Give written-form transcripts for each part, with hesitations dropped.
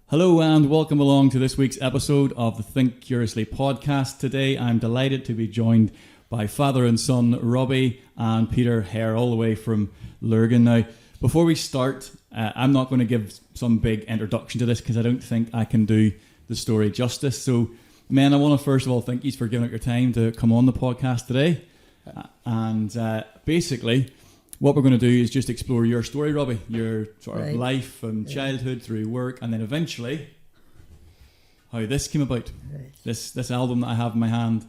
Hello and welcome along to this week's episode of the Think Curiously podcast. Today I'm delighted to be joined by father and son Robbie and Peter Haire, all the way from Lurgan. Now, before we start, I'm not going to give some big introduction to this because I don't think I can do the story justice. So, men, I want to first of all thank you for giving up your time to come on the podcast today. And basically, what we're going to do is just explore your story, Robbie, your sort of life and childhood through work, and then eventually how this came about. Right. This album that I have in my hand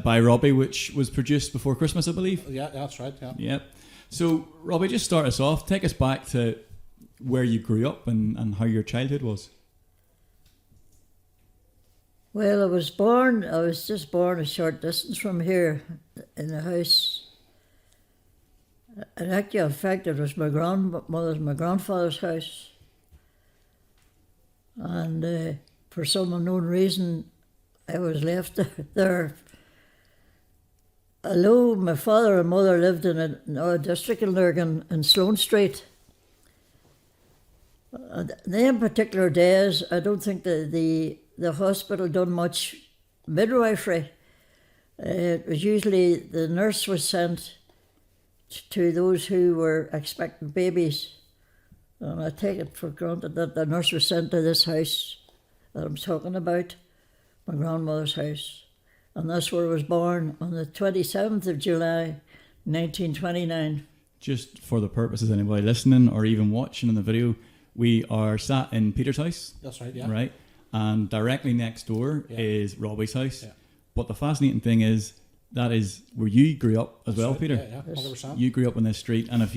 by Robbie, which was produced before Christmas, I believe. Yeah, that's right. Yeah. Yep. So, Robbie, just start us off. Take us back to where you grew up and how your childhood was. Well, I was just born a short distance from here in the house. And actually, in fact, it was my grandfather's house. And for some unknown reason, I was left there. Although my father and mother lived in a district in Lurgan in Sloane Street. And them particular days, I don't think the hospital done much midwifery. It was usually the nurse was sent to those who were expecting babies. And I take it for granted that the nurse was sent to this house that I'm talking about, my grandmother's house. And that's where I was born on the 27th of July, 1929. Just for the purposes of anybody listening or even watching in the video, we are sat in Peter's house. That's right, yeah. Right? And directly next door is Robbie's house. Yeah. But the fascinating thing is, that is where you grew up as well, right. Peter. Yeah, 100%. You grew up on this street, and I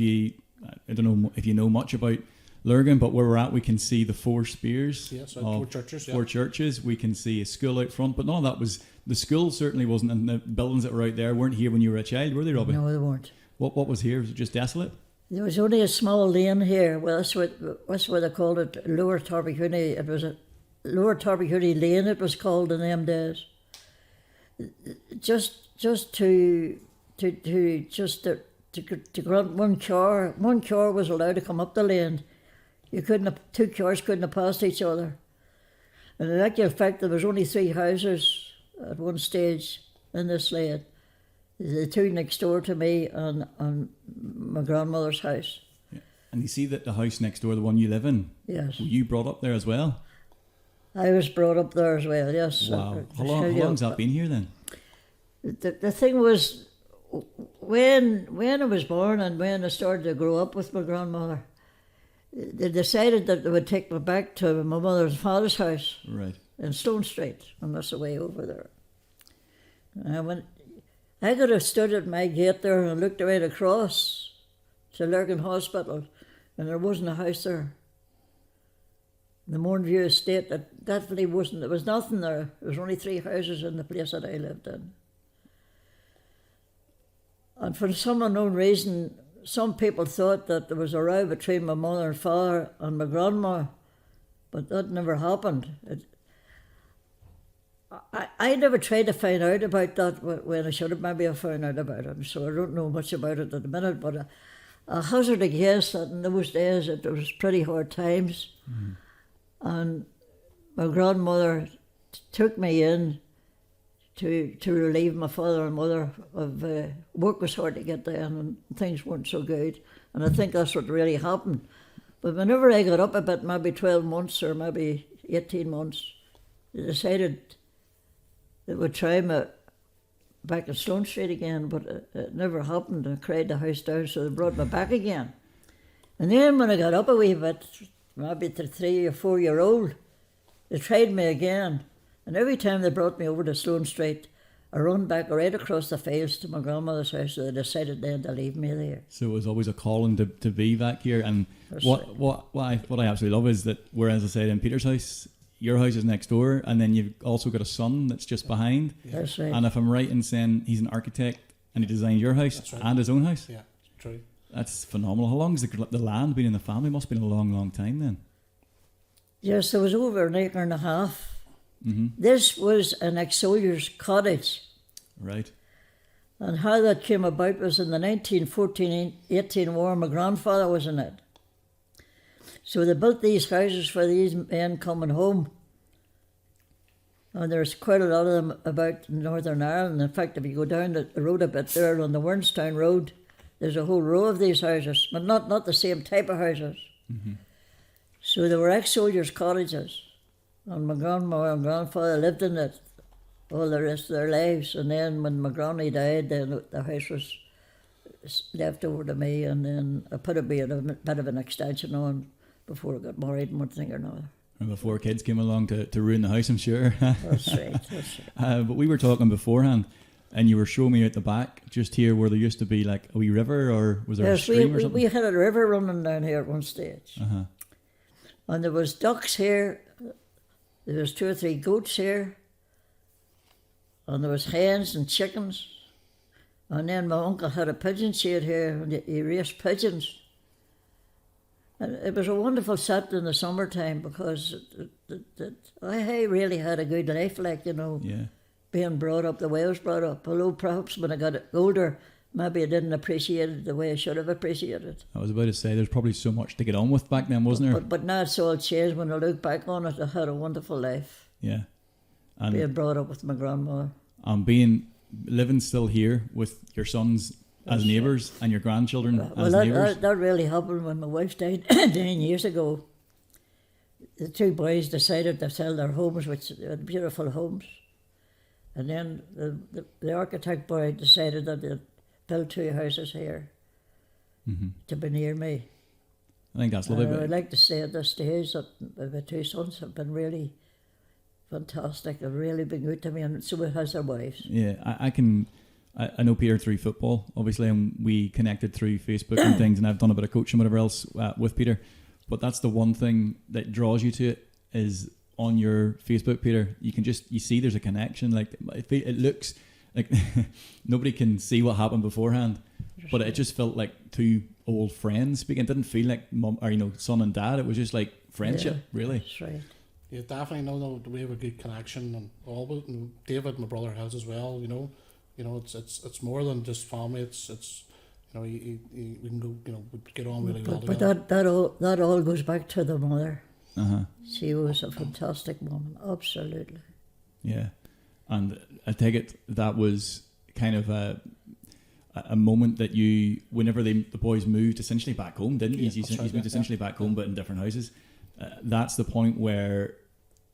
don't know if you know much about Lurgan, but where we're at, we can see the four spears. Yeah, so four churches. Yeah. Four churches. We can see a school out front, but none of that was, the school certainly wasn't, and the buildings that were out there weren't here when you were a child, were they, Robbie? No, they weren't. What was here? Was it just desolate? There was only a small lane here. Well, that's what they called it, Lower Torbecooney. It was a Lower Torbecooney Lane, it was called in them days. Just to grant one car was allowed to come up the lane. Two cars couldn't have passed each other. And in actual fact, there was only 3 houses at one stage in this lane. The 2 next door to me and my grandmother's house. Yeah. And you see that the house next door, the one you live in, yes. Were you brought up there as well? I was brought up there as well, yes. Wow. How long's that been here then? The thing was, when I was born and when I started to grow up with my grandmother, they decided that they would take me back to my mother's father's house, right, in Stone Street, and that's the way over there. I could have stood at my gate there and looked right across to Lurgan Hospital, and there wasn't a house there. The Mornview estate, that definitely wasn't. There was nothing there. There was only 3 houses in the place that I lived in. And for some unknown reason, some people thought that there was a row between my mother and father and my grandma, but that never happened. I never tried to find out about that when I should have maybe found out about it, so I don't know much about it at the minute, but I hazard a guess that in those days it was pretty hard times. Mm. And my grandmother took me in to relieve my father and mother of work was hard to get then and things weren't so good. And I think that's what really happened. But whenever I got up a bit, maybe 12 months or maybe 18 months, they decided they would try me back in Stone Street again, but it never happened. I cried the house down, so they brought me back again. And then when I got up a wee bit, maybe to 3 or 4 year old, they tried me again. And every time they brought me over to Stone Street, I run back right across the fields to my grandmother's house, so they decided then to leave me there. So it was always a calling to be back here. And what I absolutely love is that, whereas I said in Peter's house, your house is next door, and then you've also got a son that's just behind. That's right. And if I'm right in saying he's an architect and he designed your house and his own house. Yeah, true. That's phenomenal. How long has the land been in the family? Must have been a long, long time then. Yes, there was over 1.5 acres. Mm-hmm. This was an ex-soldier's cottage. Right. And how that came about was in the 1914-18 war, my grandfather was in it. So they built these houses for these men coming home. And there's quite a lot of them about in Northern Ireland. In fact, if you go down the road a bit there on the Wernstown Road, there's a whole row of these houses, but not the same type of houses. Mm-hmm. So they were ex-soldiers' cottages. And my grandma and grandfather lived in it all the rest of their lives. And then when my granny died, then the house was left over to me, and then I put a bit of an extension on before I got married and one thing or another. And before kids came along to ruin the house, I'm sure. That's right. But we were talking beforehand, and you were showing me out the back, just here where there used to be like a wee river, or was there a stream or something? We had a river running down here at one stage. Uh-huh. And there was ducks here, there was 2 or 3 goats here, and there was hens and chickens. And then my uncle had a pigeon shed here, and he raised pigeons. And it was a wonderful set in the summertime because I really had a good life, like, you know, being brought up the way I was brought up. Although perhaps when I got older, maybe I didn't appreciate it the way I should have appreciated it. I was about to say, there's probably so much to get on with back then, wasn't there? But now it's all changed. When I look back on it, I had a wonderful life. Yeah. And being brought up with my grandma. And living still here with your sons as neighbours and your grandchildren as neighbours. That really happened when my wife died 9 years ago. The 2 boys decided to sell their homes, which were beautiful homes. And then the architect boy decided that they'd build 2 houses here to be near me. I think that's lovely. I'd like to say at this stage that my 2 sons have been really fantastic. They've really been good to me, and so has their wives. Yeah, I know Peter through football, obviously, and we connected through Facebook and things, and I've done a bit of coaching and whatever else with Peter. But that's the one thing that draws you to it is on your Facebook, Peter. You see there's a connection. Like it looks like nobody can see what happened beforehand, but it just felt like 2 old friends speaking. It didn't feel like mum or son and dad. It was just like friendship, really. That's right. Yeah, definitely. No, we have a good connection, and all. And David, my brother, has as well. You know, it's more than just family. It's we can go. We get on really well together. But that all goes back to the mother. Uh-huh. She was a fantastic woman, absolutely. Yeah, and I take it that was kind of a moment that you, whenever the boys moved essentially back home, didn't you? Yeah, He's moved essentially back home, but in different houses. That's the point where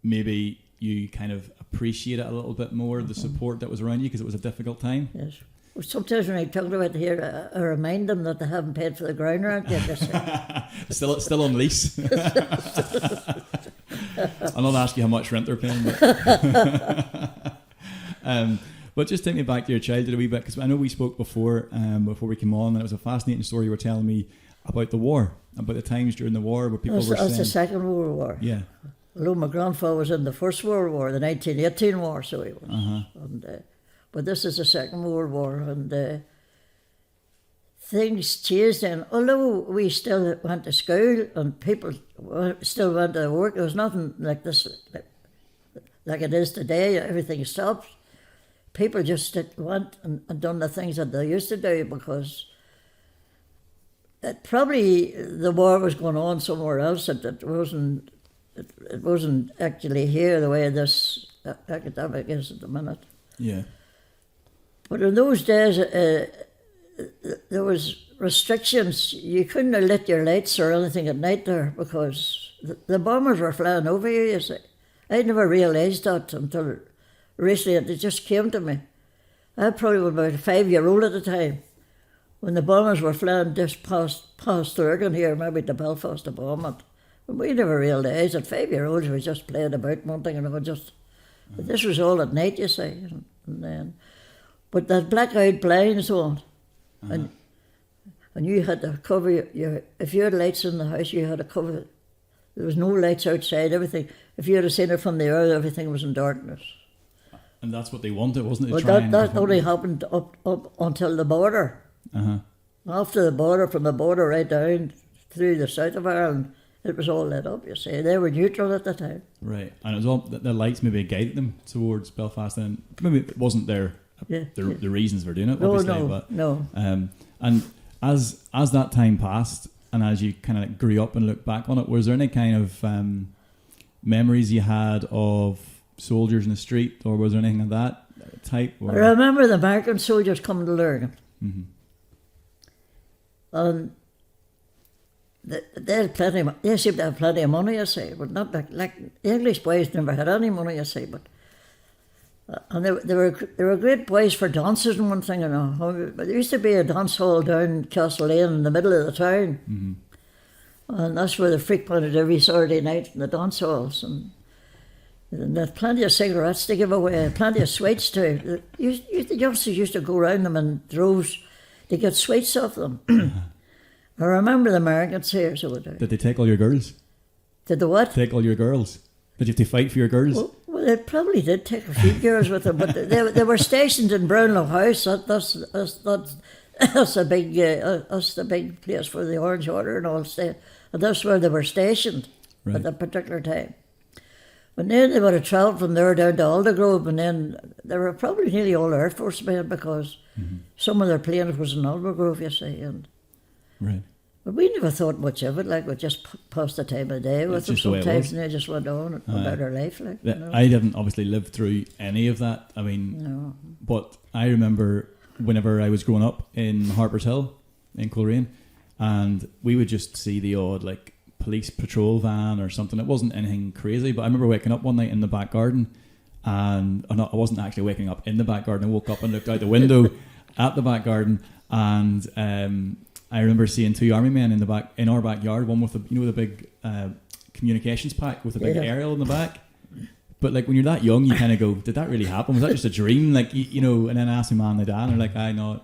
maybe you kind of appreciate it a little bit more, the support that was around you, because it was a difficult time. Yes. Well, sometimes when I talk about it here, I remind them that they haven't paid for the ground rent yet. Still on lease. I'll not ask you how much rent they're paying. But just take me back to your childhood a wee bit, because I know we spoke before we came on, and it was a fascinating story you were telling me about the war, about the times during the war where people were saying... That's the Second World War. Yeah. Although my grandfather was in the First World War, the 1918 war, so he was. Uh-huh. And, but this is the Second World War, and things changed then. Although we still went to school and people still went to work, there was nothing like this, like it is today. Everything stopped. People just went and done the things that they used to do, because probably the war was going on somewhere else. It wasn't actually here the way this academic is at the minute. Yeah. But in those days, there was restrictions. You couldn't have lit your lights or anything at night there, because the bombers were flying over you, you see. I never realised that until recently. It just came to me. I probably was about a 5-year-old at the time, when the bombers were flying just past Lurgan here, maybe to Belfast to bomb it. But we never realised that 5-year-olds were just playing about one thing and another. But this was all at night, you see. And then, but that blackout blinds on, and you had to cover your. If you had lights in the house, you had to cover. There was no lights outside. Everything. If you had seen it from the earth, everything was in darkness. And that's what they wanted, wasn't it? Well, that only happened up until the border. Uh-huh. After the border, from the border right down through the south of Ireland, it was all lit up, you see. They were neutral at the time. Right. And it was all, the lights maybe guided them towards Belfast, and maybe it wasn't the reasons for doing it, obviously. No. And as that time passed, and as you kind of grew up and looked back on it, was there any kind of memories you had of soldiers in the street, or was there anything of that type? Or? I remember the American soldiers coming to Lurgan. Mm-hmm. And they had plenty. They seemed to have plenty of money, I say, but not like the English boys never had any money, I say. But and they were great boys for dances and one thing, you know. But there used to be a dance hall down Castle Lane in the middle of the town, Mm-hmm. and that's where they frequented every Saturday night in the dance halls. And they had plenty of cigarettes to give away, plenty of sweets too. The youngsters used to go around them in droves to get sweets off them. I remember the Americans here, so would I. Did they take all your girls? Did the what? Take all your girls? Did you have to fight for your girls? Well, they probably did take a few girls with them, but they were stationed in Brownlow House. That's the big place for the Orange Order and all stay, and that's where they were stationed Right. at that particular time. But then they would have travelled from there down to Aldergrove, and then they were probably nearly all Air Force men because some of their planes was in Aldergrove, you see. And Right. but we never thought much of it. Like we just passed the time of day with It's them just the way it sometimes, was. and they just went on about their life. Like you know. I didn't obviously live through any of that. I mean, No. but I remember whenever I was growing up in Harper's Hill in Coleraine, and we would just see the odd like police patrol van or something. It wasn't anything crazy, but I remember waking up one night in the back garden, and I wasn't actually waking up in the back garden. I woke up and looked out the window at the back garden, and I remember seeing two army men in our backyard. One with the big communications pack with a big aerial in the back. But like when you're that young, you kind of go, "Did that really happen? Was that just a dream?" Like you know. And then I asked my mum and dad, and they're like, "I know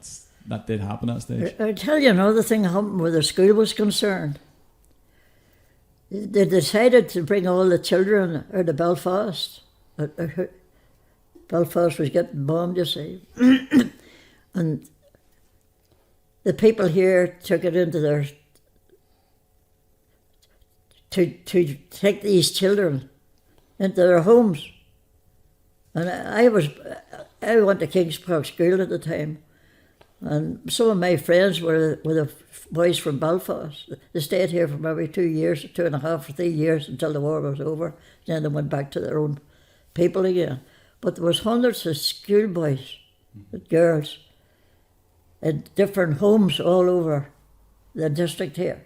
that did happen at that stage." I'll tell you another thing happened where the school was concerned. They decided to bring all the children out of Belfast. Belfast was getting bombed, you see. And the people here took it into their... to take these children into their homes. And I went to King's Park School at the time. And some of my friends were the boys from Belfast. They stayed here for maybe 2 years, 2.5 or 3 years until the war was over. Then they went back to their own people again. But there was hundreds of schoolboys, girls, in different homes all over the district here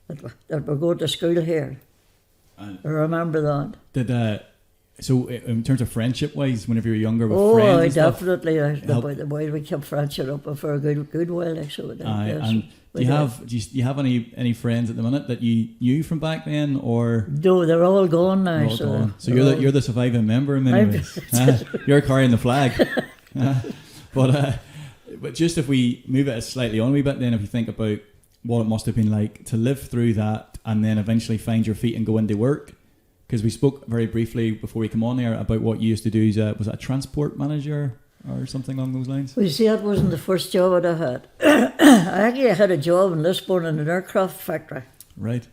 that were going to school here. I remember that. Did so in terms of friendship wise, whenever you were younger, with Oh, friends I and stuff, definitely. The boys we kept friendship up for a good while. Like, so and do you have any friends at the minute that you knew from back then, or no? They're all gone now. they're all gone? So you're the surviving member in many ways. You're carrying the flag. But just if we move it slightly on a wee bit, then if you think about what it must have been like to live through that and then eventually find your feet and go into work. Because we spoke very briefly before we come on there about what you used to do as was it a transport manager or something along those lines? Well, you see, that wasn't the first job that I had. I actually had a job in Lisbon in an aircraft factory. Right.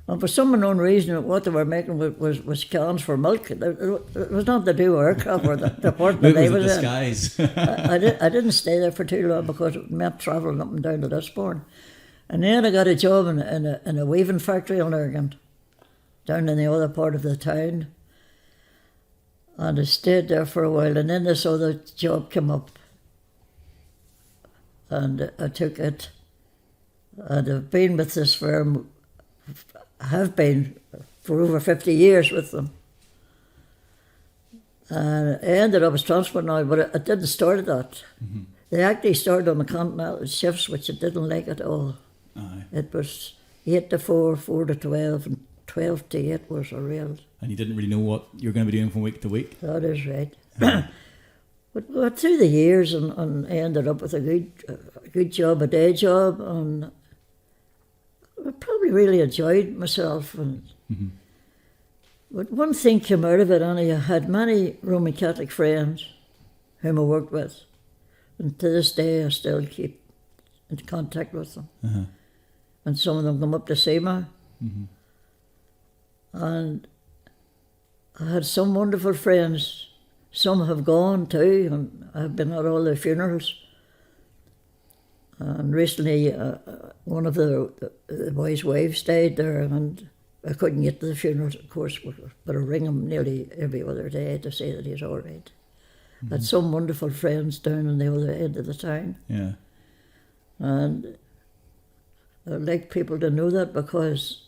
And for some unknown reason, what they were making was cans for milk. It was nothing to do with aircraft or the department that I was in. Disguise. I didn't stay there for too long because it meant travelling up and down to Lisbon. And then I got a job in a weaving factory on Lurgan, down in the other part of the town. And I stayed there for a while, and then this other job came up. And I took it. And I've been with this firm, I have been for over 50 years with them. And I ended up as transport now, but I didn't start at that. Mm-hmm. They actually started on the continental shifts, which I didn't like at all. Aye. It was 8 to 4, 4 to 12, and 12 to 8 was a real... And you didn't really know what you were going to be doing from week to week? That is right. But through the years, and I ended up with a good job, a day job, and I probably really enjoyed myself. And But one thing came out of it, and I had many Roman Catholic friends whom I worked with, and to this day I still keep in contact with them. Uh-huh. And some of them come up to see me. And I had some wonderful friends. Some have gone too, and I've been at all their funerals. And recently, one of the boys' wives died there, and I couldn't get to the funeral, of course, but I ring him nearly every other day to say that he's all right. Had some wonderful friends down on the other end of the town. Yeah. And I'd like people to know that, because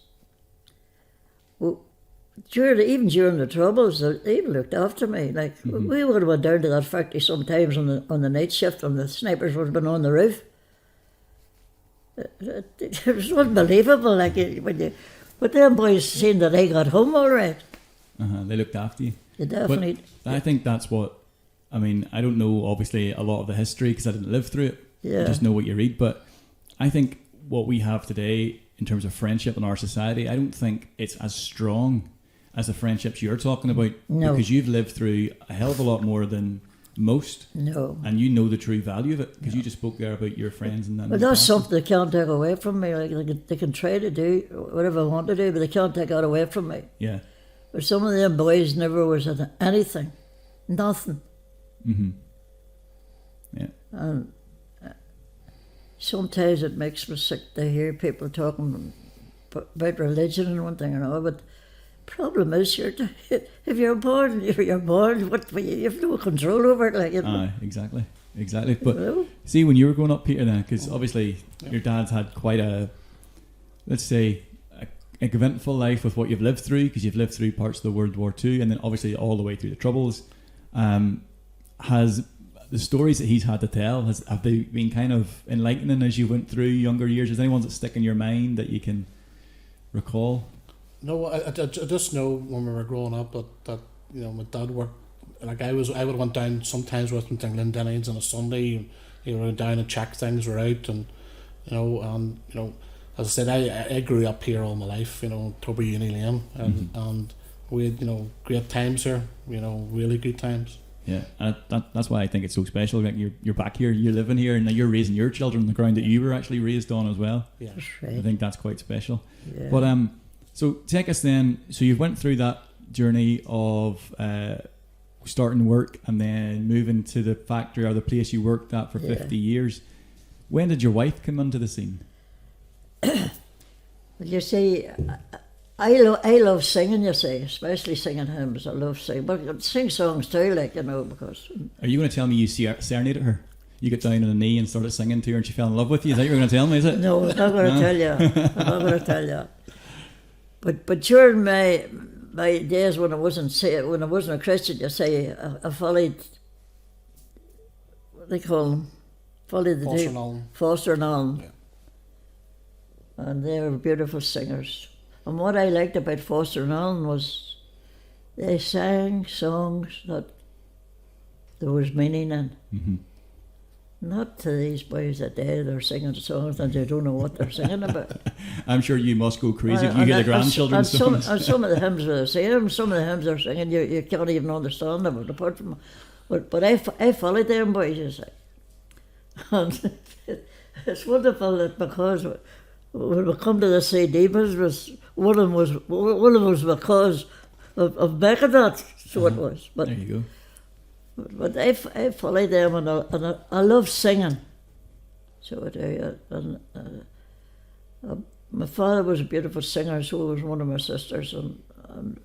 even during the Troubles, they even looked after me. Like, we would have went down to that factory sometimes on the night shift when the snipers would have been on the roof. It was unbelievable, like, but them boys seen that I got home all right. They looked after you. They definitely. But I think that's what, I mean, I don't know, obviously, a lot of the history because I didn't live through it. Yeah. I just know what you read. But I think what we have today in terms of friendship in our society, I don't think it's as strong as the friendships you're talking about. No. Because you've lived through a hell of a lot more than most. No. And you know the true value of it, because you just spoke there about your friends and that. But that's something they can't take away from me. Like, they can try to do whatever I want to do, but they can't take that away from me. Yeah. But some of them boys never was at anything. Nothing. Yeah. And sometimes it makes me sick to hear people talking about religion and one thing and all, but problem is, if you're born, what you have no control over it. Like, exactly. But see, when you were growing up, Peter, then, because obviously your dad's had quite a, let's say, a eventful life with what you've lived through, because you've lived through parts of the World War II, and then obviously all the way through the Troubles. Has the stories that he's had to tell, have they been kind of enlightening as you went through younger years? Is there any ones that stick in your mind that you can recall? No, I just know when we were growing up that my dad worked. Like, I would have went down sometimes with him to Glendennings on a Sunday. He went down and check things were out, and as I said, I grew up here all my life. Toby Uni Lane, and we had great times here. Really good times. Yeah, and that's why I think it's so special. Like, you're back here, you're living here, and now you're raising your children on the ground that you were actually raised on as well. Yeah, that's right. I think that's quite special. Yeah. But so take us then. So you went through that journey of starting work and then moving to the factory or the place you worked at for 50 years. When did your wife come onto the scene? Well, you see, I love singing, you see, especially singing hymns. I love singing, but I sing songs too, because... Are you going to tell me you serenaded her? You got down on a knee and started singing to her and she fell in love with you? Is that what you're going to tell me, is it? No, I'm not going to tell you. I'm not going to tell you. But during my days when I wasn't a Christian, you see, I followed, what do they call them? Followed the Foster and Allen. Yeah. And they were beautiful singers. And what I liked about Foster and Allen was they sang songs that there was meaning in. Not to these boys today, they're singing songs and they don't know what they're singing about. I'm sure you must go crazy if you hear the grandchildren songs. And some of the hymns are the same, some of the hymns they're singing, you can't even understand them, apart from... But I followed them boys, you see. And it's wonderful that because when we come to the CD business, one of them was because of making that, so it was. But there you go. But I followed them, and I love singing. So I do. And my father was a beautiful singer, so was one of my sisters, and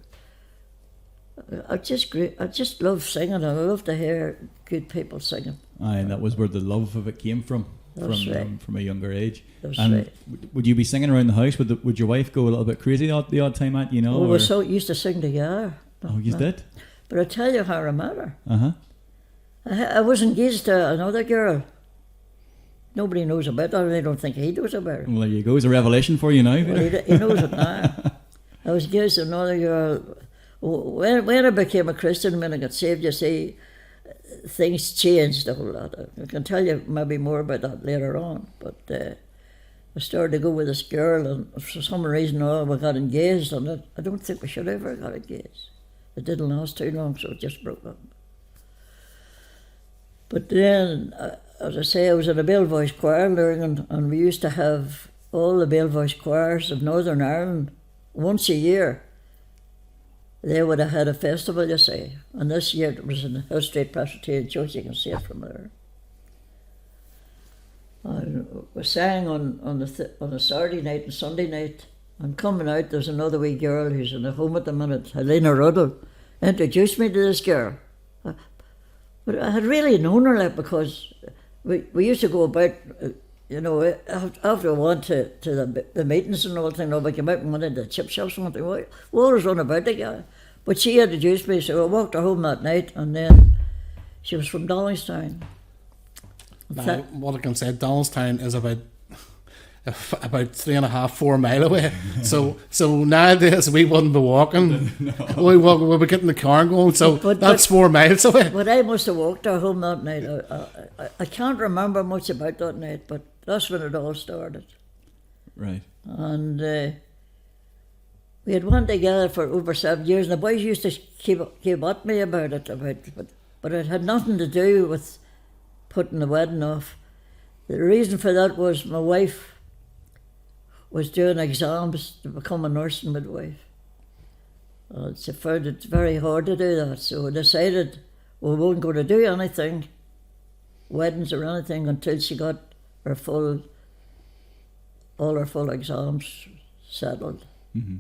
I just love singing, and I love to hear good people singing. Aye, and that was where the love of it came from. That's right. From a younger age. That's and right. Would you be singing around the house? Would your wife go a little bit crazy the odd time at, Well, we used to sing together. Oh, you did? But I tell you how I met her. Uh-huh. I was engaged to another girl. Nobody knows about her, and I don't think he knows about her. Well, there you go. It's a revelation for you now. Well, he knows it now. I was engaged to another girl. When I became a Christian, when I got saved, you see, things changed a whole lot. I can tell you maybe more about that later on. But I started to go with this girl, and for some reason, we got engaged, and I don't think we should have ever got engaged. It didn't last too long, so it just broke up. But then, as I say, I was in a Bill Voice choir in Lurgan, and we used to have all the Bill Voice choirs of Northern Ireland once a year. They would have had a festival, you see. And this year it was in the Hill Street Presbyterian Church. You can see it from there. And we sang on a Saturday night and Sunday night, and coming out there's another wee girl who's in a home at the minute, Helena Ruddle, introduced me to this girl. But I had really known her, like, because we used to go about, after we went to the meetings and all that thing, we came out and went into the chip shops and something. We always run about together. But she introduced me, so I walked her home that night, and then she was from Dollingstown. Now, what I can say, Donaldstown is about 3.5, 4 mile away. So nowadays we wouldn't be walking. No. We'll be getting the car and going. So that's 4 miles away. But I must have walked her home that night. I can't remember much about that night, but that's when it all started. Right. And we had went together for over 7 years, and the boys used to keep at me about it, but it had nothing to do with putting the wedding off. The reason for that was my wife was doing exams to become a nursing midwife. She found it very hard to do that, so we decided we weren't going to do anything, weddings or anything, until she got all her full exams settled. Mm-hmm.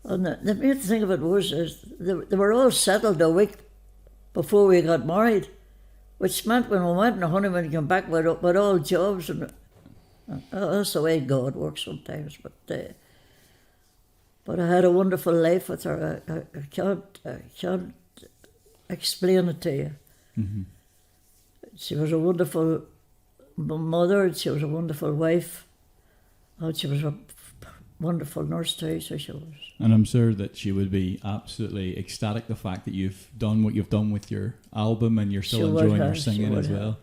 And the main thing of it was they were all settled a week before we got married, which meant when we went on a honeymoon and came back with all jobs, and that's the way God works sometimes. But I had a wonderful life with her. I can't explain it to you. Mm-hmm. She was a wonderful mother. She was a wonderful wife, and she was a wonderful nurse too. So she was. And I'm sure that she would be absolutely ecstatic the fact that you've done what you've done with your album, and you're still enjoying your singing as well.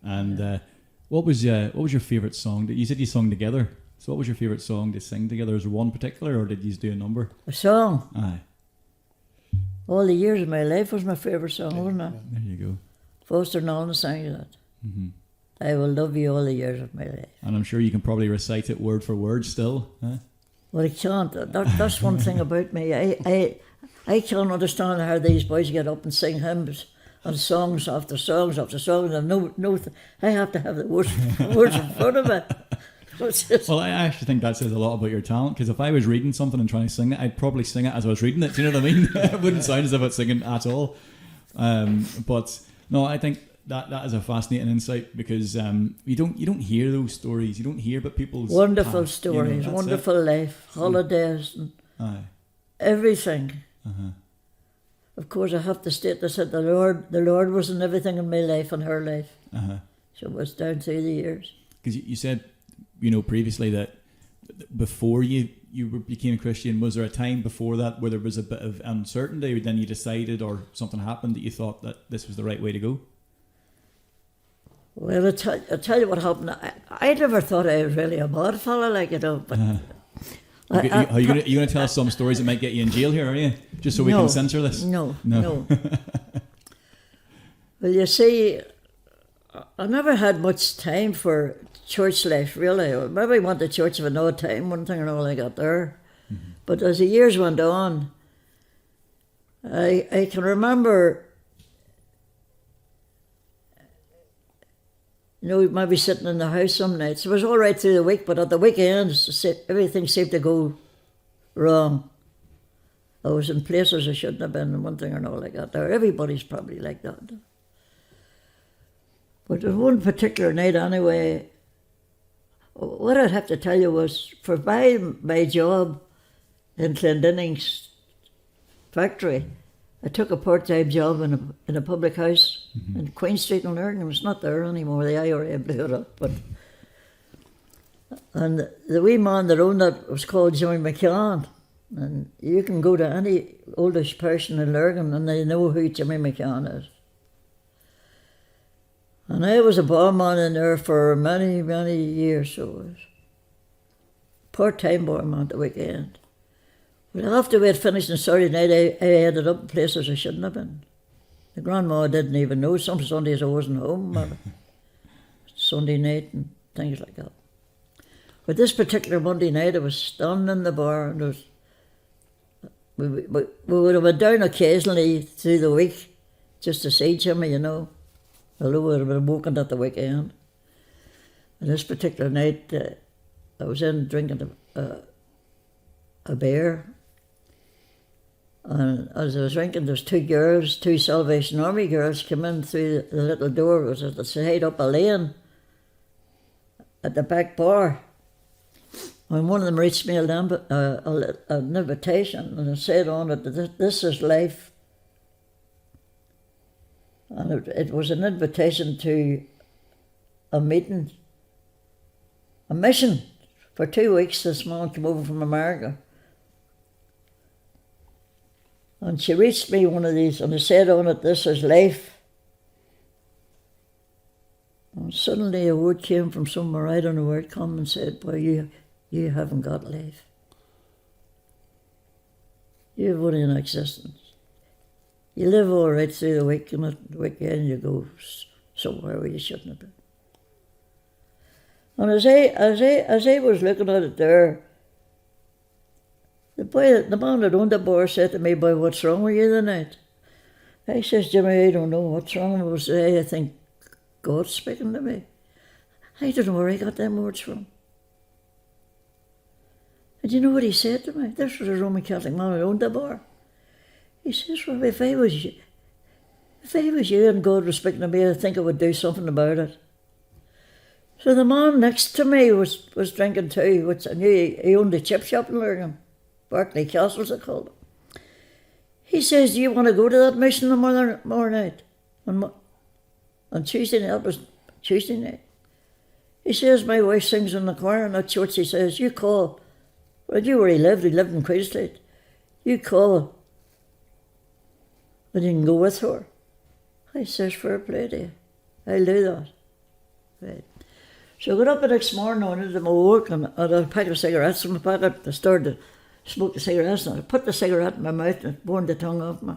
And what was your favourite song? You said you sung together. So what was your favourite song to sing together? Is there one particular, or did you do a number? A song? Aye. All the Years of My Life was my favourite song, wasn't it? There you go. Foster Nolan sang that. Mm-hmm. I will love you all the years of my life. And I'm sure you can probably recite it word for word still. Huh? Well, I can't. That's one thing about me. I can't understand how these boys get up and sing hymns and songs after songs after songs. And I have to have the words in front of it. Well, I actually think that says a lot about your talent, because if I was reading something and trying to sing it, I'd probably sing it as I was reading it. Do you know what I mean? It wouldn't sound as if I was singing at all. But no, I think that is a fascinating insight, because you don't hear those stories. You don't hear about people's wonderful past, stories, wonderful life, holidays, and everything. Uh-huh. Of course, I have to state this, that the Lord was in everything in my life and her life. Uh-huh. So it was down through the years. Because you said, previously that before you became a Christian, was there a time before that where there was a bit of uncertainty, then you decided, or something happened that you thought that this was the right way to go? Well, I'll tell you what happened. I never thought I was really a bad fella, but... Are you going to tell us some stories that might get you in jail here, are you? Just so we can censor this? No. Well, you see, I never had much time for church life, really. Maybe I went to church of another time, one thing or another I got there. Mm-hmm. But as the years went on, I can remember, maybe sitting in the house some nights. It was all right through the week, but at the weekends, everything seemed to go wrong. I was in places I shouldn't have been, and one thing or another like that there. Everybody's probably like that. But there was one particular night anyway, what I'd have to tell you was, for my job in Clendenning's factory, I took a part-time job in a public house in Queen Street in Lurgan. It's not there anymore. The IRA blew it up. And the wee man that owned that was called Jimmy McCann. And you can go to any oldish person in Lurgan and they know who Jimmy McCann is. And I was a barman in there for many, many years, so I was part-time barman at the weekend. But after we had finished on Saturday night, I ended up in places I shouldn't have been. The grandma didn't even know. Some Sundays I wasn't home, or Sunday night and things like that. But this particular Monday night, I was standing in the bar, and we would have been down occasionally through the week just to see Jimmy, although we would have been working at the weekend. And this particular night, I was in drinking a beer. And as I was drinking, there's two Salvation Army girls came in through the little door. It was at the side up a lane at the back bar. And one of them reached me an invitation, and it said on it, "This is life." And it was an invitation to a meeting, a mission. For 2 weeks, this man came over from America. And she reached me one of these, and it said on it, "This is life." And suddenly a word came from somewhere, I don't know where it came, and said, "Boy, you haven't got life. You've only an existence. You live all right through the week, and at the weekend you go somewhere where you shouldn't have been." And as I was looking at it there, the man that owned the bar said to me, "Boy, what's wrong with you tonight?" I says, "Jimmy, I don't know what's wrong." I think God's speaking to me. I don't know where I got them words from. And you know what he said to me? This was a Roman Catholic man who owned the bar. He says, "Robbie, if I was you and God was speaking to me, I think I would do something about it." So the man next to me was drinking too, which I knew he owned a chip shop in Lurgan. Barclay Castles, they called it. He says, "Do you want to go to that mission tomorrow night?" On Tuesday night, that was Tuesday night. He says, "My wife sings in the choir in that church." He says, "You call." Well, I knew where he lived in Queen Street. "You call, and you can go with her." I says, "Fair play to you. I'll do that." Right. So I got up the next morning, I went into my work, and I had a pack of cigarettes in my pocket. I started to smoke the cigarettes, and I put the cigarette in my mouth and it burned the tongue off me.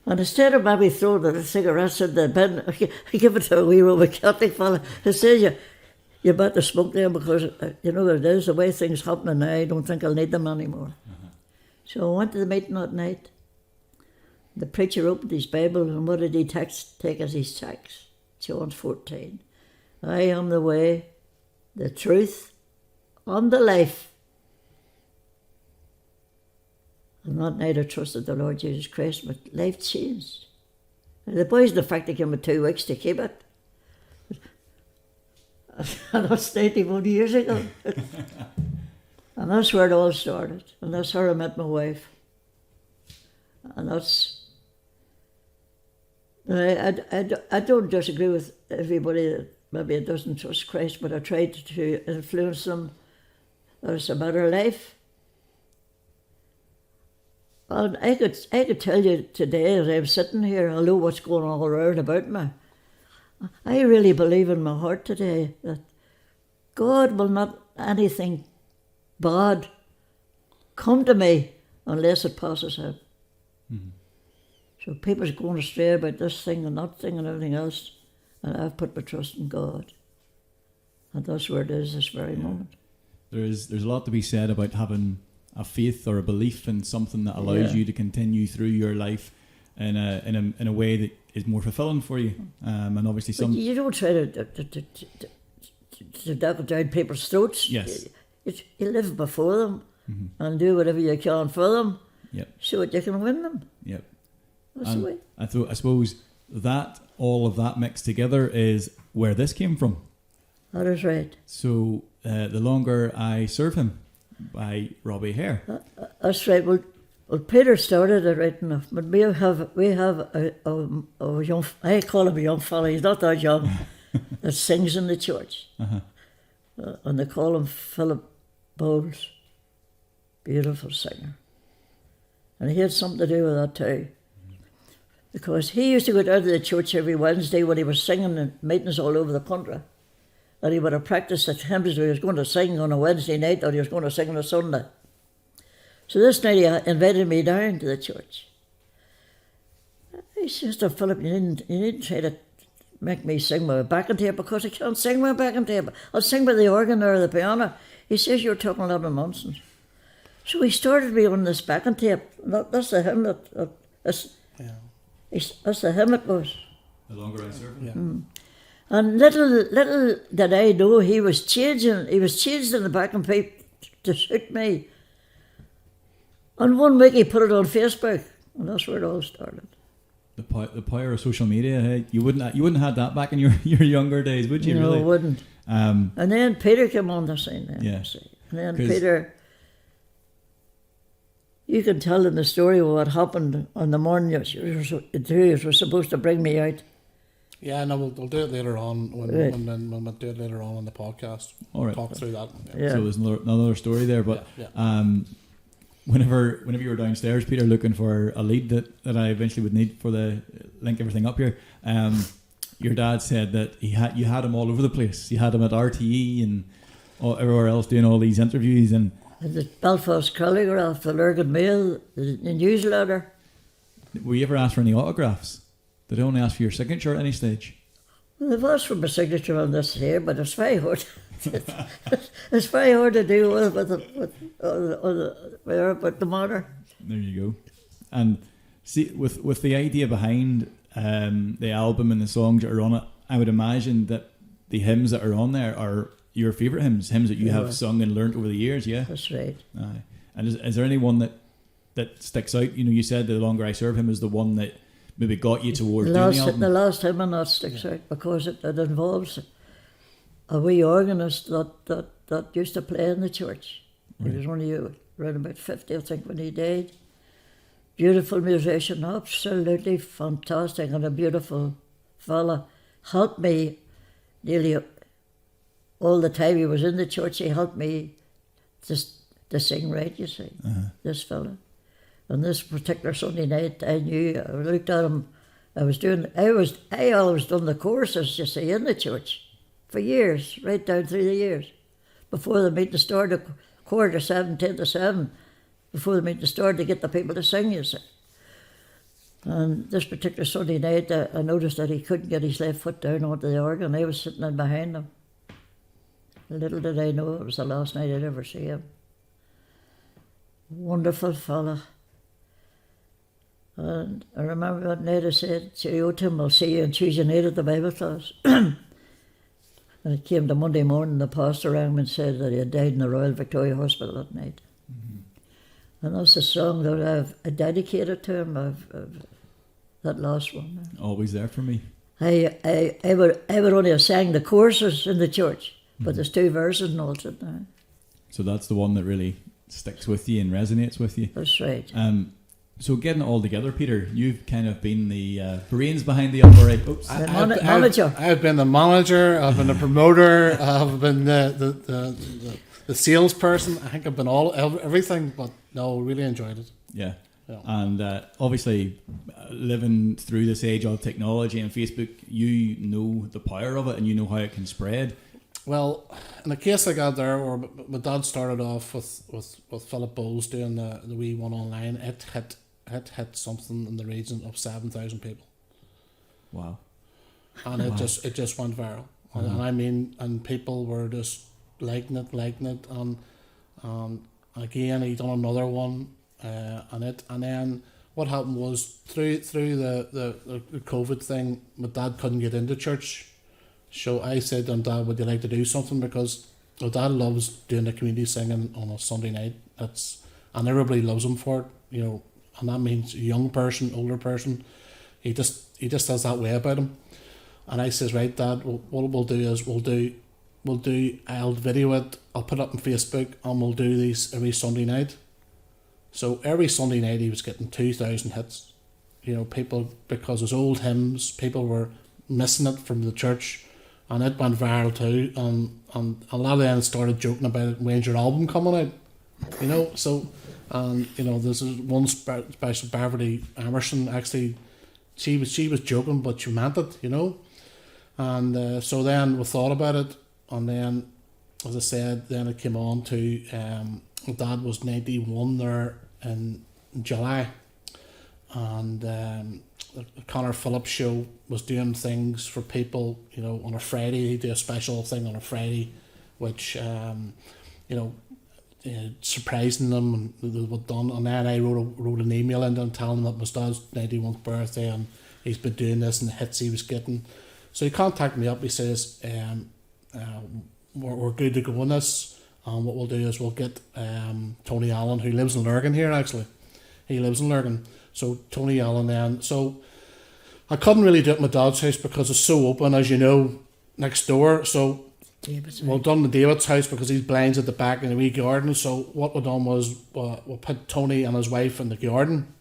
And instead of maybe throwing the cigarettes in the bin, I give it to a wee Roman Catholic fella. I says, you better smoke them, because you know what it is, the way things happening now, I don't think I'll need them anymore. So I went to the meeting that night. The preacher opened his Bible, and what did he take as his text? John 14. "I am the way, the truth, and the life." And that night I trusted the Lord Jesus Christ, but life changed. And the boys, in fact, they came in 2 weeks to keep it. And that's 91 years ago. And that's where it all started. And that's how I met my wife. And that's... I don't disagree with everybody that maybe doesn't trust Christ, but I tried to influence them that it's a better life. And I could tell you today, as I'm sitting here, I know what's going on all around about me. I really believe in my heart today that God will not anything bad come to me unless it passes him. Mm-hmm. So people's going astray about this thing and that thing and everything else, and I've put my trust in God. And that's where it is this very moment. There's a lot to be said about having a faith or a belief in something that allows you to continue through your life in a way that is more fulfilling for you. And obviously but you don't try to duck down people's throats. Yes. You live before them and do whatever you can for them so that you can win them. Yep. That's the way. I suppose that all of that mixed together is where this came from. That is right. So The Longer I Serve Him by Robbie Haire. That's right. Well, Peter started it right enough, but we have a young, I call him a young fella, he's not that young, that sings in the church. And they call him Philip Bowles. Beautiful singer. And he had something to do with that too. Because he used to go down to the church every Wednesday when he was singing in meetings all over the country. And he would have practiced the hymns he was going to sing on a Wednesday night or he was going to sing on a Sunday. So this night he invited me down to the church. He says to Philip, you needn't try to make me sing with a backing tape because I can't sing with a backing tape. I'll sing with the organ or the piano. He says, you're talking a lot of nonsense. So he started me on this backing tape. That's the hymn that's the hymn it was. The Longer I Serve Him. Yeah. And little did I know he was changing. He was changed in the back and pipe to suit me. And one week he put it on Facebook, and that's where it all started. The power of social media. Hey? You wouldn't have had that back in your younger days, would you? No, really? I wouldn't. And then Peter came on the scene. Then, Yeah. see. And then Peter, you can tell in the story what happened on the morning the two were supposed to bring me out. Yeah, no, we'll do it later on when we'll do it later on in the podcast. All right. Talk through that. Yeah. So there's another story there, but Yeah. whenever you were downstairs, Peter, looking for a lead that I eventually would need for the link everything up here, your dad said that you had him all over the place. You had him at RTE and everywhere else doing all these interviews and The Belfast Telegraph, the Lurgan Mail, the newsletter. were you ever asked for any autographs? Did they only ask for your signature at any stage? Well, they've asked for my signature on this here, but it's very hard. It's very hard to do with the matter. There you go. And see, with the idea behind the album and the songs that are on it, I would imagine that the hymns that are on there are your favourite hymns that you have sung and learnt over the years, yeah? That's right. Aye. And is there any one that sticks out? You know, you said The Longer I Serve Him is the one that maybe got you towards doing the album. The last hymn and that sticks out because it involves a wee organist that used to play in the church. He was only around about 50, I think, when he died. Beautiful musician, absolutely fantastic, and a beautiful fella. Helped me nearly all the time he was in the church. He helped me to sing right, you see, this fella. And this particular Sunday night, I looked at him. I always done the choruses, you see, in the church for years, right down through the years. Before the meeting started, 7:15, 10 to 7, before the meeting started, to get the people to sing, you see. And this particular Sunday night, I noticed that he couldn't get his left foot down onto the organ. I was sitting in behind him. Little did I know it was the last night I'd ever see him. Wonderful fella. And I remember that night I said, "Cheerio, Tim, I'll see you on Tuesday night at the Bible class." And it came to Monday morning, the pastor rang me and said that he had died in the Royal Victoria Hospital that night. Mm-hmm. And that's the song that I've dedicated to him, that last one. Always there for me. I would only have sang the choruses in the church, but there's 2 verses and all that now. So that's the one that really sticks with you and resonates with you. That's right. So getting it all together, Peter, you've kind of been the brains behind the operation. Oops. Manager. I've been the manager. I've been the promoter. I've been the salesperson. I think I've been everything. But no, really enjoyed it. Yeah. Yeah. And obviously, living through this age of technology and Facebook, you know the power of it and you know how it can spread. Well, in a case like that there, where my dad started off with Philip Bowles doing the wee one online, it hit something in the region of 7,000 people. Wow. And it just went viral. And I mean, and people were just liking it, and again he done another one, and then what happened was through the COVID thing, my dad couldn't get into church. So I said to him, "Dad, would you like to do something?" Because my dad loves doing the community singing on a Sunday night. And everybody loves him for it, you know. And that means a young person, older person. He just has that way about him. And I says, "Right, Dad, what we'll do is I'll video it. I'll put it up on Facebook, and we'll do these every Sunday night." So every Sunday night he was getting 2,000 hits. You know, people, because his old hymns, people were missing it from the church. And it went viral too, and a lot of them started joking about it. When's your album coming out? You know, so, and you know, there's one special, Beverly Emerson, actually, she was joking, but she meant it, you know. And so then we thought about it, and then, as I said, then it came on to, Dad was 91 there in July, and Connor Phillips show was doing things for people, you know, on a Friday. He did a special thing on a Friday, which, you know, surprising them and what done. And then I wrote an email in them telling them that it was Dad's 91st birthday and he's been doing this and the hits he was getting. So he contacted me up. He says, we're good to go on this. And what we'll do is we'll get Tony Allen, who lives in Lurgan here actually. He lives in Lurgan. So Tony Allen then. So I couldn't really do it at my dad's house because it's so open, as you know, next door. So we've done the David's house because he's blinds at the back in the wee garden. So what we done was we put Tony and his wife in the garden.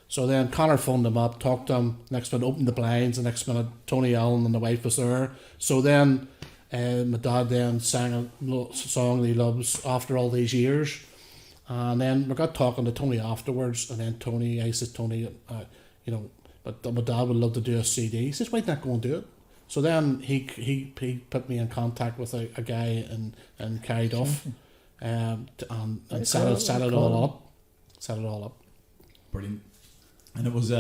So then Connor phoned them up, talked to them. Next minute, opened the blinds. The next minute, Tony Allen and the wife was there. So then my dad then sang a song that he loves after all these years. And then we got talking to Tony afterwards. And then I said, Tony, but my dad would love to do a CD. He says, why not go and do it? So then he put me in contact with a guy in Carryduff and set it all up. Brilliant. And it was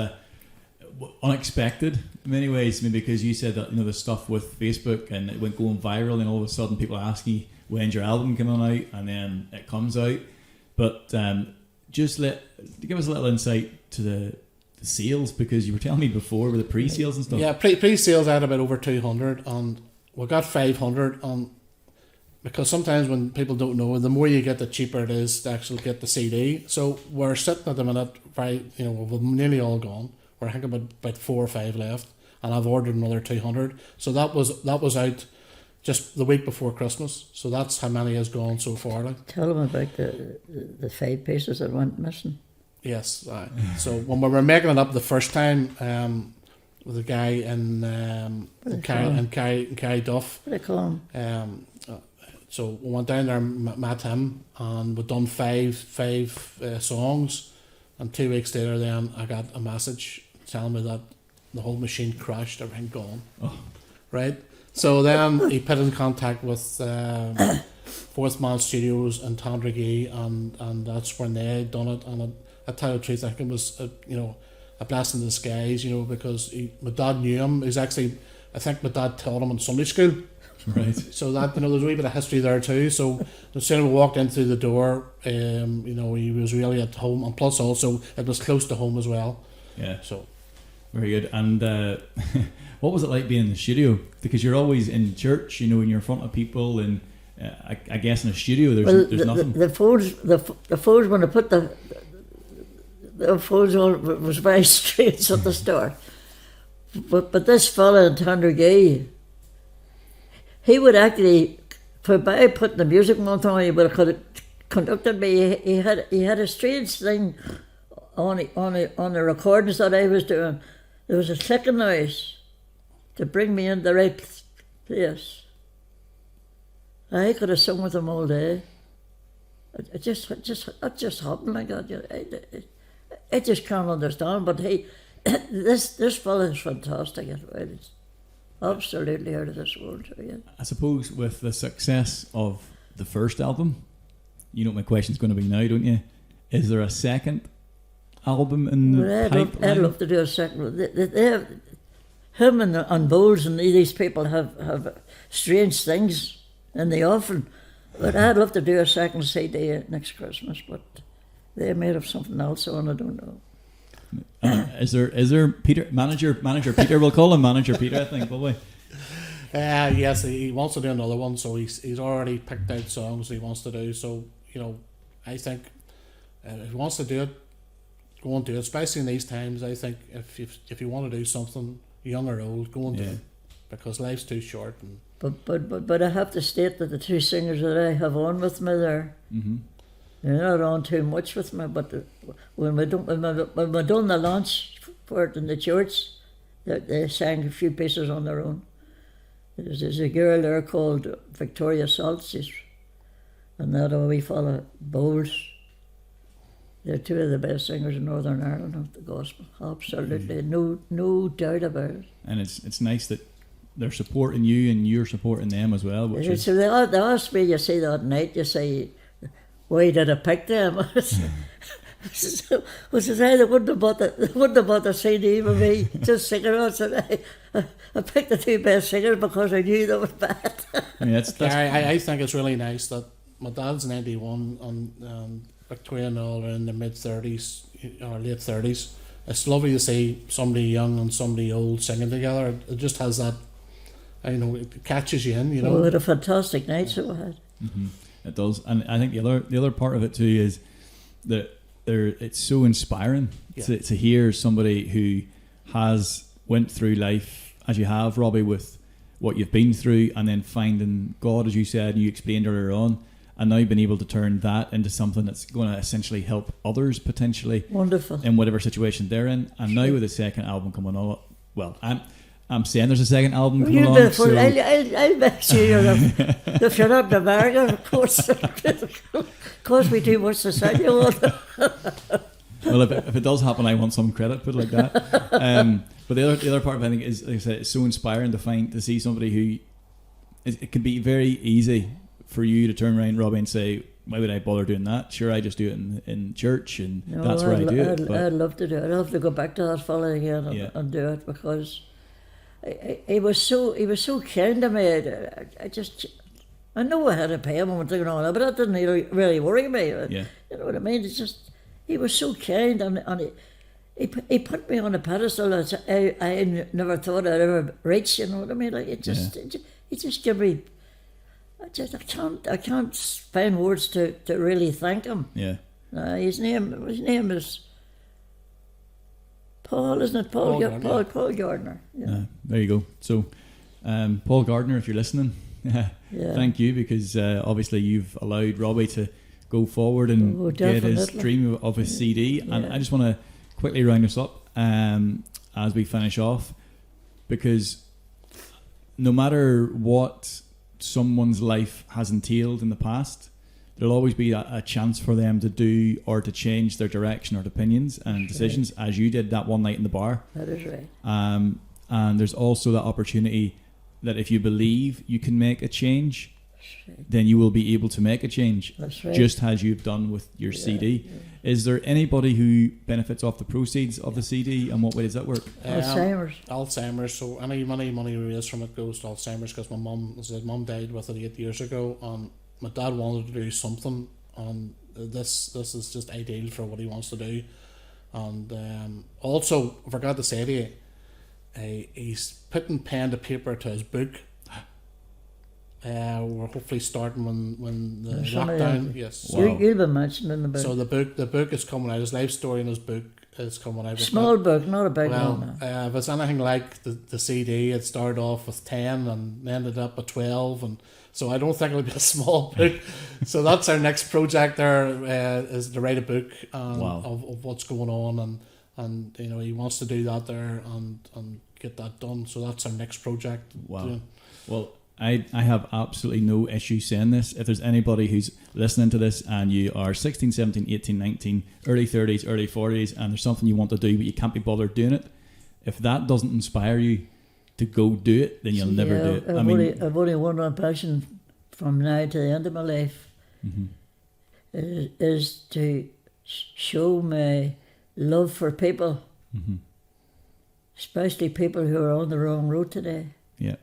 unexpected in many ways, maybe because you said that the stuff with Facebook and it went going viral, and all of a sudden people are asking when's your album coming out, and then it comes out. But give us a little insight to the sales, because you were telling me before with the pre-sales and stuff. Yeah, pre-sales I had about over 200, and we got 500. Because sometimes when people don't know, the more you get, the cheaper it is to actually get the CD. So we're sitting at the minute, we're nearly all gone. We're thinking about 4 or 5 left, and I've ordered another 200. So that was out just the week before Christmas. So that's how many has gone so far. Tell them about the 5 pieces that went missing. Yes. So when we were making it up the first time, with a guy in Carryduff. What do they call him? So we went down there and met him, and we'd done five songs, and 2 weeks later then I got a message telling me that the whole machine crashed, everything gone. Oh. Right? So then he put in contact with Fourth Man Studios in Tandragee, and that's when they had done it. And I tell you the truth, I think it was a blessing in disguise, because my dad knew him. I think my dad taught him in Sunday school. Right. So that there's a wee bit of history there too. So as soon as we walked in through the door, he was really at home, and plus also it was close to home as well. Yeah. So very good. And what was it like being in the studio? Because you're always in church, and you're in front of people, and I guess in a studio there's nothing. The phones when I put the phones on was very strange at the start. But this fella in Tandragee, he would actually, by putting the music on, he would have conducted me. He had a strange thing on the recordings that I was doing. There was a clicking noise to bring me in the right place. I could have sung with him all day. It just happened like that. I just can't understand. But this fella is fantastic. It's absolutely out of this world. Yeah. I suppose with the success of the first album, you know what my question's going to be now, don't you? Is there a second album in the pipeline? I'd love to do a second. They have, him and Bowles and these people have strange things in the oven. But I'd love to do a second CD next Christmas, but they're made of something else on, I don't know. Is there Peter, manager Peter, we'll call him Manager Peter, I think, will we? Yes, he wants to do another one, so he's already picked out songs he wants to do. So I think if he wants to do it, go and do it. Especially in these times, I think if you want to do something, young or old, go and do it, because life's too short. But I have to state that the 2 singers that I have on with me there. Mm-hmm. They're not on too much with me, but when we done the launch for it in the church, they sang a few pieces on their own. There's a girl there called Victoria Saltz, and that wee fella Bowles. They're 2 of the best singers in Northern Ireland of the gospel. Absolutely, no doubt about it. And it's nice that they're supporting you and you're supporting them as well. So they asked me, you see that night, you say, why did I pick them? Was it they wouldn't have bought the CD with me, just singing on. So I picked the 2 best singers because I knew they were bad. I think it's really nice that my dad's 91 and Victoria and all are in their mid-30s or late 30s. It's lovely to see somebody young and somebody old singing together. It just has that it catches you in. Oh, what a fantastic night so we had. Mm-hmm. It does, and I think the other part of it too is that it's so inspiring to hear somebody who has went through life as you have, Robbie, with what you've been through, and then finding God, as you said, and you explained earlier on, and now being able to turn that into something that's going to essentially help others potentially. Wonderful. In whatever situation they're in. And now with the second album coming on, well, I'm saying there's a second album coming on. So I'll bet you if you're not in America, of course we do much to sell you on. Well, if it does happen, I want some credit, put it like that. But the other part of it, I think, is, like I said, it's so inspiring to see somebody who it can be very easy for you to turn around, Robbie, and say, why would I bother doing that? Sure, I just do it in church, and that's where I do it. I'd love to do it. I'd love to go back to that fella again and do it, because he was so kind to me. I know I had to pay him and things on it, but that didn't really worry me. Yeah. You know what I mean? It's just, he was so kind, and he put me on a pedestal that I never thought I'd ever reach. You know what I mean? Like, it just gave me. I can't find words to really thank him. Yeah. His name is Paul, isn't it? Paul Gardner. Yeah. There you go. So, Paul Gardner, if you're listening, thank you, because obviously you've allowed Robbie to go forward and get his dream of his CD. Yeah. And I just want to quickly round this up as we finish off, because no matter what someone's life has entailed in the past, there'll always be a chance for them to do or to change their direction or opinions and decisions, as you did that one night in the bar. That is right. And there's also that opportunity that if you believe you can make a change, then you will be able to make a change. That's right. Just as you've done with your CD. Yeah. Is there anybody who benefits off the proceeds of the CD, and what way does that work? Alzheimer's. So any money we raise from it goes to Alzheimer's, because my mum died with it 8 years ago, and my dad wanted to do something, and this is just ideal for what he wants to do. And also, I forgot to say to you, he's putting pen to paper to his book. We're hopefully starting when the lockdown. Yes, wow. You'll be mentioning the book. So the book is coming out. His life story in his book is coming out. Small book, not a big one. If it's anything like the CD, it started off with 10 and ended up at 12, and so I don't think it'll be a small book. So that's our next project. There is to write a book of what's going on, and he wants to do that there and get that done. So that's our next project. Wow. Well, I have absolutely no issue saying this. If there's anybody who's listening to this and you are 16, 17, 18, 19, early 30s, early 40s, and there's something you want to do but you can't be bothered doing it, if that doesn't inspire you to go do it, then you'll never do it. I've only one passion from now to the end of my life, is to show my love for people, especially people who are on the wrong road today. Yeah.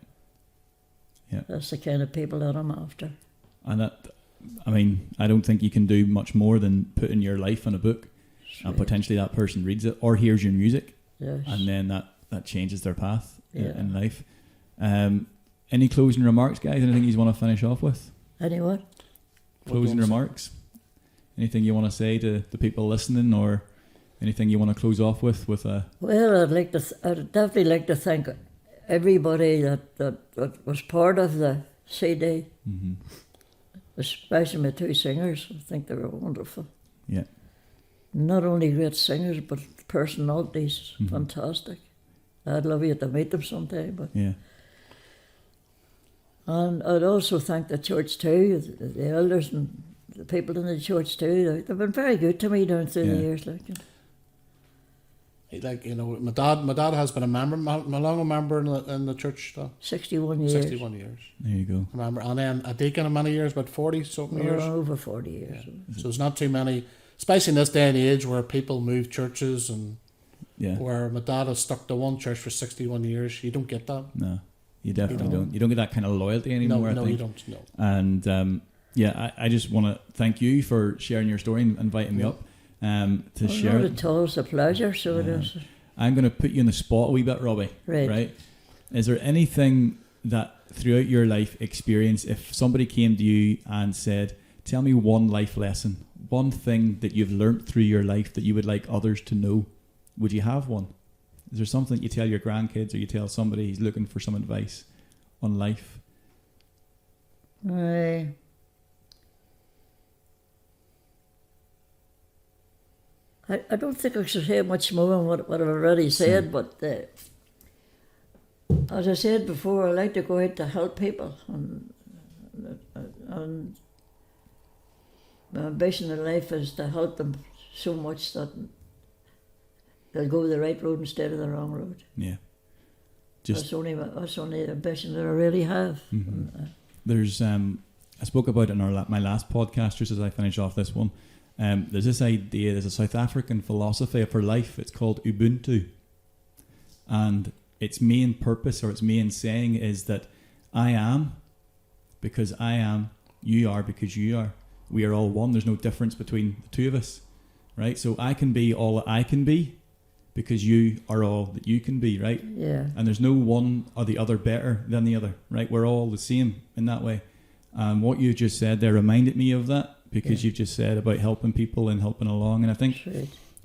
Yeah. That's the kind of people that I'm after. And I don't think you can do much more than putting your life in a book, and potentially that person reads it or hears your music, and then that changes their path in life. Any closing remarks, guys? Anything you want to finish off with? Any what? Closing remarks? Anything you want to say to the people listening, or anything you want to close off with a... Well, I'd definitely like to thank everybody that was part of the CD, especially my two singers. I think they were wonderful. Yeah. Not only great singers, but personalities. Fantastic. I'd love you to meet them sometime. But yeah. And I'd also thank the church too, the elders and the people in the church too. They've been very good to me down through the years. My dad has been a member, my long member in the church. 61 years. 61 years. There you go. Remember, and then a deacon of many years, about 40 something years. Over 40 years. Yeah. So it's not too many, especially in this day and age where people move churches, and where my dad has stuck to one church for 61 years. You don't get that. No, you definitely don't. You don't get that kind of loyalty anymore. No, I think. You don't. No. And I just want to thank you for sharing your story and inviting me up. To share not at all. It's a pleasure. So it is. I'm going to put you in the spot a wee bit, Robbie. Right. Is there anything that throughout your life experience, if somebody came to you and said, tell me one life lesson, one thing that you've learnt through your life that you would like others to know, would you have one? Is there something that you tell your grandkids or you tell somebody who's looking for some advice on life? I don't think I should say much more than what I've already said, but as I said before, I like to go out to help people, and my ambition in life is to help them so much that they'll go the right road instead of the wrong road. Yeah. That's only the ambition that I really have. Mm-hmm. There's I spoke about it in my last podcast, just as I finish off this one. There's this idea, there's a South African philosophy for life. It's called Ubuntu, and its main purpose or its main saying is that I am because I am, you are because you are. We are all one. There's no difference between the two of us, right? So I can be all that I can be because you are all that you can be, right? Yeah. And there's no one or the other better than the other, right? We're all the same in that way. What you just said there reminded me of that, because you've just said about helping people and helping along. And I think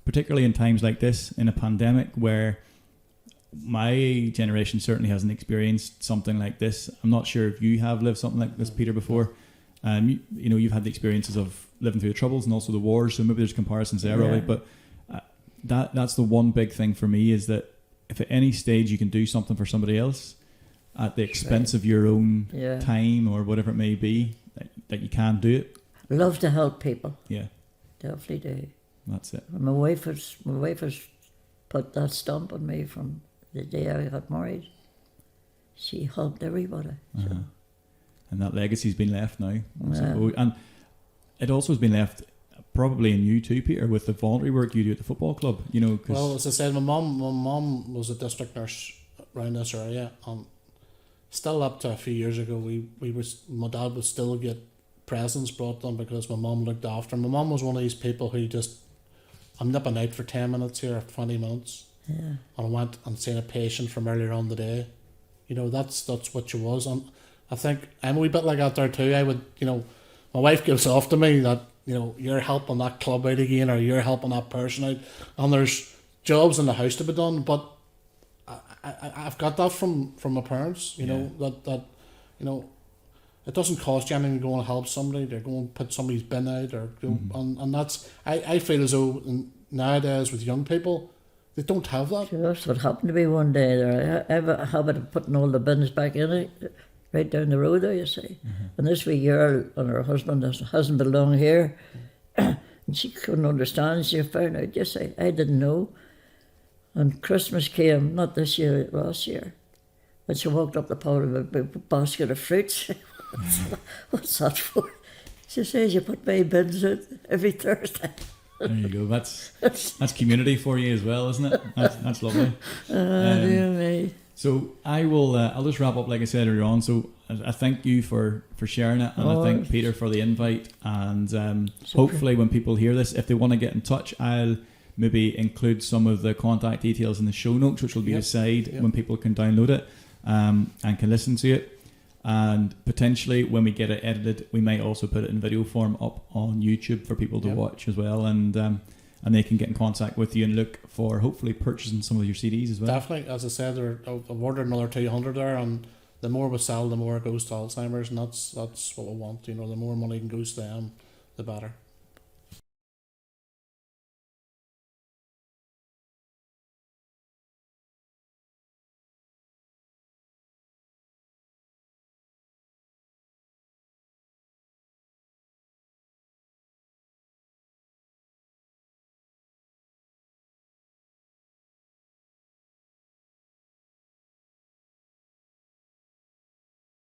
particularly in times like this, in a pandemic where my generation certainly hasn't experienced something like this. I'm not sure if you have lived something like this, Peter, before. You've had the experiences of living through the Troubles and also the wars, so maybe there's comparisons there, Robbie. But that's the one big thing for me, is that if at any stage you can do something for somebody else at the expense of your own time or whatever it may be, that you can do it. Love to help people. Yeah, definitely do. That's it. My wife has put that stamp on me from the day I got married. She helped everybody. So. And that legacy's been left now. And it also has been left probably in you too, Peter, with the voluntary work you do at the football club. Well, as I said, my mum was a district nurse around this area, and still up to a few years ago, my dad would still get presents brought them because my mum looked after him. My mum was one of these people who just, I'm nipping out for 10 minutes here, 20 minutes. Yeah. And I went and seen a patient from earlier on the day. That's what she was. And I think I'm a wee bit like that there too. I would, my wife gives off to me that, you're helping that club out again, or you're helping that person out. And there's jobs in the house to be done, but I've got that from my parents, that it doesn't cost you anything to go and help somebody. They're going to put somebody's bin out, or and that's, I feel as though nowadays with young people, they don't have that. Sure, that's what happened to me one day there. I have a habit of putting all the bins back in it, right down the road there, you see. And this wee girl and her husband hasn't been long here, and she couldn't understand. She found out, yes, I didn't know. And Christmas came, not this year, last year. And she walked up the pole with a big basket of fruits. What's that for? She says, you put my bins in every Thursday. There you go. That's community for you as well, isn't it? That's lovely. Dear me. So I'll just wrap up like I said earlier on. So I thank you for sharing it, and I thank Peter for the invite. And hopefully when people hear this, if they want to get in touch, I'll maybe include some of the contact details in the show notes, which will be aside when people can download it and can listen to it. And potentially when we get it edited, we might also put it in video form up on YouTube for people to watch as well. And they can get in contact with you and look for hopefully purchasing some of your CDs as well. Definitely. As I said, I've ordered another 200 there, and the more we sell, the more it goes to Alzheimer's, and that's what we want. The more money can goes to them, the better.